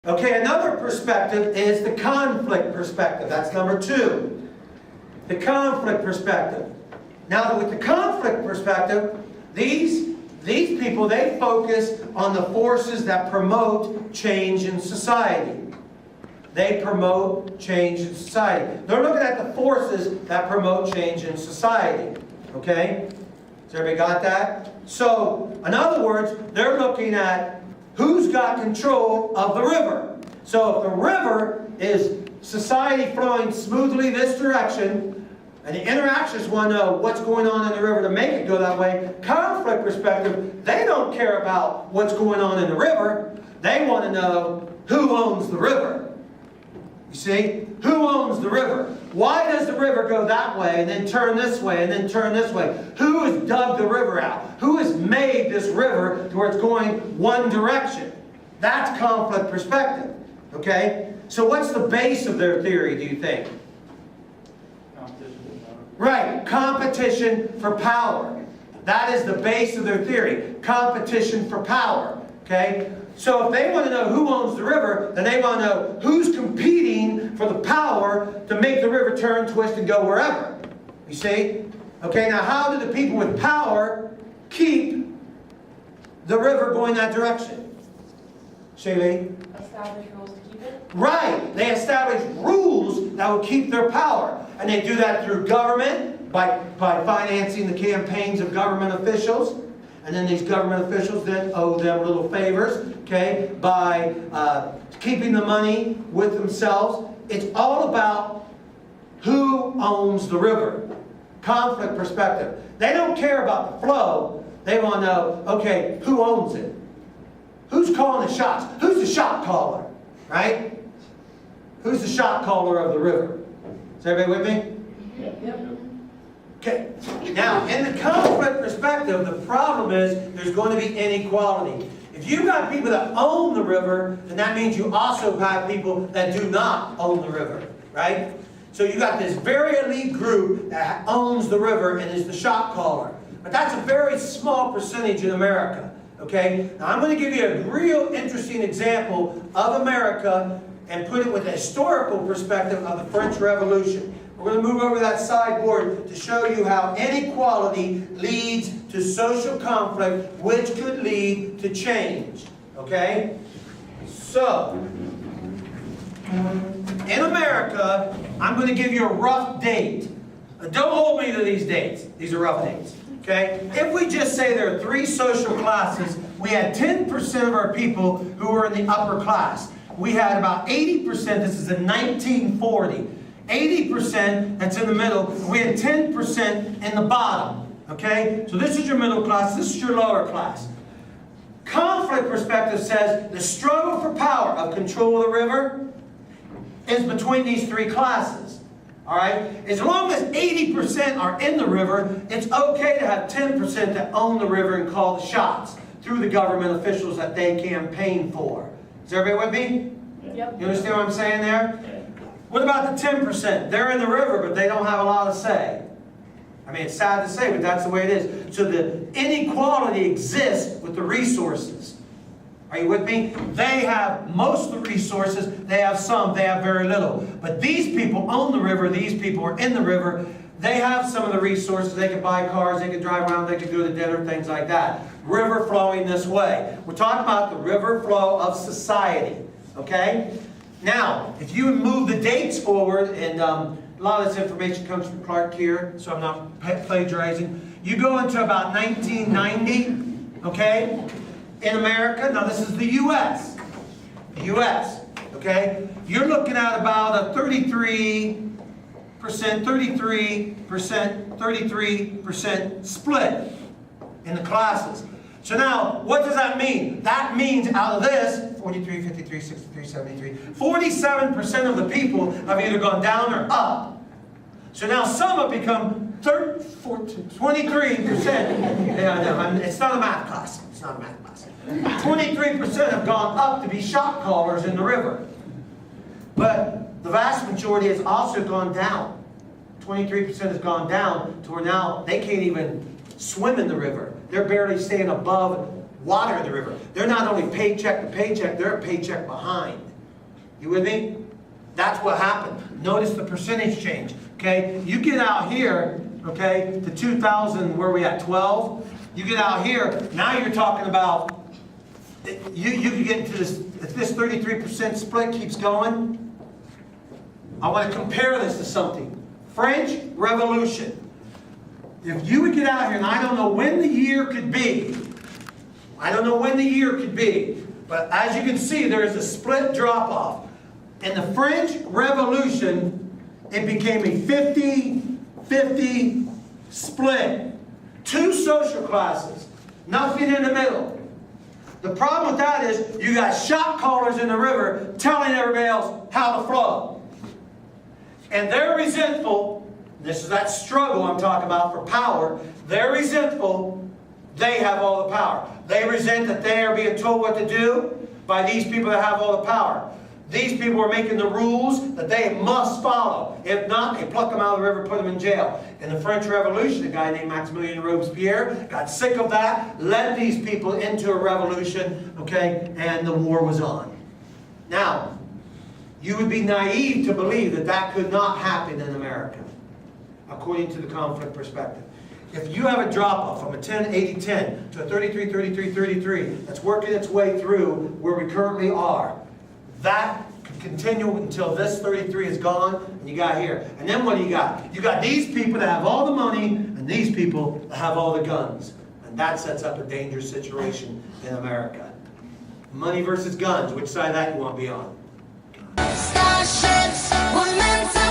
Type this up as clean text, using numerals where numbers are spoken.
Okay, another perspective is the conflict perspective. That's number 2. The conflict perspective. Now, with the conflict perspective, these people, they focus on the forces that promote change in society. They promote change in society. They're looking at the forces that promote change in society. Okay? Has everybody got that? So, in other words, they're looking at who's got control of the river. So if the river is society flowing smoothly this direction, and the interactions want to know what's going on in the river to make it go that way, conflict perspective, they don't care about what's going on in the river. They want to know who owns the river. You see? Who owns the river? Why does the river go that way and then turn this way and then turn this way? Who has dug the river out? Who has made this river to where it's going one direction? That's conflict perspective. Okay? So what's the base of their theory, do you think? Competition for power. Right. Competition for power. That is the base of their theory. Competition for power. Okay? So if they want to know who owns the river, then they want to know who's competing for the power to make the river turn, twist, and go wherever. You see? Okay, now how do the people with power keep the river going that direction? Shaylee? Establish rules to keep it? Right. They establish rules that will keep their power. And they do that through government, by financing the campaigns of government officials. And then these government officials then owe them little favors, okay, by keeping the money with themselves. It's all about who owns the river. Conflict perspective. They don't care about the flow. They want to know, okay, who owns it? Who's calling the shots? Who's the shot caller? Right? Who's the shot caller of the river? Is everybody with me? Yep. Okay. Now, in the conflict perspective, the problem is there's going to be inequality. If you've got people that own the river, then that means you also have people that do not own the river. Right? So you've got this very elite group that owns the river and is the shot caller. But that's a very small percentage in America. Okay? Now, I'm going to give you a real interesting example of America and put it with a historical perspective of the French Revolution. We're going to move over that sideboard to show you how inequality leads to social conflict, which could lead to change. Okay? So, in America, I'm going to give you a rough date. Don't hold me to these dates. These are rough dates. Okay? If we just say there are 3 social classes, we had 10% of our people who were in the upper class. We had about 80%, this is in 1940. 80% that's in the middle. We had 10% in the bottom. Okay? So this is your middle class, this is your lower class. Conflict perspective says the struggle for power of control of the river is between these 3 classes. Alright? As long as 80% are in the river, it's okay to have 10% that own the river and call the shots through the government officials that they campaign for. Is everybody with me? Yep. You understand what I'm saying there? What about the 10%? They're in the river, but they don't have a lot of say. I mean, it's sad to say, but that's the way it is. So the inequality exists with the resources. Are you with me? They have most of the resources. They have some. They have very little. But these people own the river. These people are in the river. They have some of the resources. They can buy cars. They can drive around. They can go to dinner, things like that. River flowing this way. We're talking about the river flow of society. Okay? Now, if you move the dates forward, and a lot of this information comes from Clark here, so I'm not plagiarizing. You go into about 1990, okay, in America. Now, this is the U.S. The U.S., okay? You're looking at about a 33% split in the classes. So now, what does that mean? That means out of this, 43, 53, 63, 73, 47% of the people have either gone down or up. So now some have become 23%. Yeah, no, it's not a math class. It's not a math class. 23% have gone up to be shot callers in the river. But the vast majority has also gone down. 23% has gone down to where now they can't even swim in the river. They're barely staying above water in the river. They're not only paycheck to paycheck, they're a paycheck behind. You with me? That's what happened. Notice the percentage change. Okay, you get out here, okay, to 2000, where we at, 12? You get out here, now you're talking about, you can get into this, if this 33% split keeps going, I want to compare this to something. French Revolution. If you would get out here, and I don't know when the year could be, but as you can see, there is a split drop-off. In the French Revolution, it became a 50-50 split. Two social classes, nothing in the middle. The problem with that is you got shot callers in the river telling everybody else how to flow. And they're resentful. This is that struggle I'm talking about for power. They're resentful. They have all the power. They resent that they are being told what to do by these people that have all the power. These people are making the rules that they must follow. If not, they pluck them out of the river and put them in jail. In the French Revolution, a guy named Maximilien Robespierre got sick of that, led these people into a revolution, okay, and the war was on. Now, you would be naive to believe that that could not happen in America, according to the conflict perspective. If you have a drop-off from a 10-80-10 to a 33-33-33 that's working its way through where we currently are, that could continue until this 33 is gone, and you got here. And then what do you got? You got these people that have all the money, and these people that have all the guns. And that sets up a dangerous situation in America. Money versus guns. Which side of that you want to be on? Starships were meant to